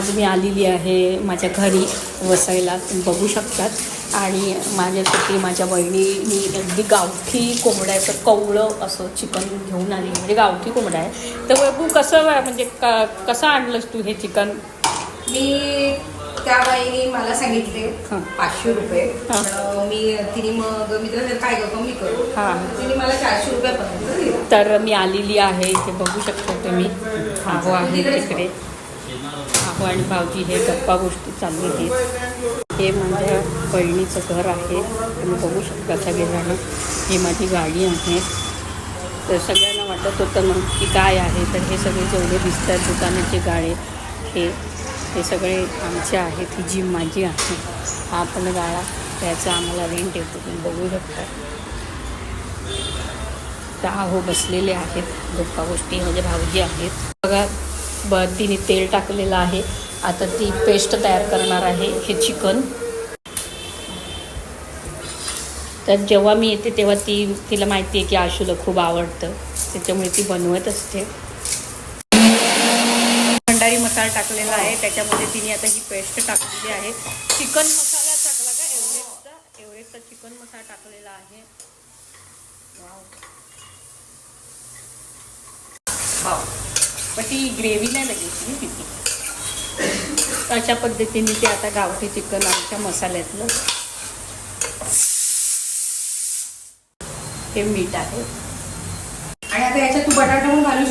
आज मी आलेली आहे माझ्या घरी वसईला, तुम्ही बघू शकतात. आणि माझ्यासाठी माझ्या बहिणीनी अगदी गावठी कोंबड्याचं कवळं असं चिकन घेऊन आली, म्हणजे गावठी कोंबडा आहे. तर बघू कसं म्हणजे कसं आणलंस तू हे चिकन? मी त्या बाईने मला सांगितले 500 रुपये. तिने मग मी तर काय करतो मी करू, तिने मला 400 रुपयापर्यंत दिला. तर मी आलेली आहे इथे, बघू शकता तुम्ही. आहो आहे तिकडे, आहो आणि भाऊजी हे गप्पा गोष्टी चालू आहेत. हे माझ्या बहिणीचं घर आहे, तुम्ही बघू शकता सगळेजण. ही माझी गाडी आहे. तर सगळ्यांना वाटत होतं मग की काय आहे, तर हे सगळे जेवढे दिसतात दुकानाचे गाळे हे सगळे आमचे आहेत. ही जी माझी आहे, हा आपण गाळा त्याचा आम्हाला रेंट येतो, तुम्ही बघू शकता. तर आहो बसलेले आहेत गप्पा गोष्टी, म्हणजे भाऊजी आहेत. बघा तिने तेल टाकलेलं आहे. आता ती पेस्ट तयार करणार आहे हे चिकन. तर जेव्हा मी येते तेव्हा तिला माहिती आहे की आशूला खूप आवडतं, त्याच्यामुळे ती बनवत असते. भंडारी मसाला टाकलेला आहे, त्याच्यामध्ये तिने आता ही पेस्ट टाकलेली आहे. चिकन मसाला टाकला का, एव्हरेस्टचा चिकन मसाला टाकलेला आहे. वाव, पण ती ग्रेव्ही नाही बघितली तिथे. अशा पद्धतीने ते आता गावठी चिकन आमच्या मसाल्यातलं हे मीठ आहे. आणि आता याच्यात तू बटाटा पण घालू शकतो.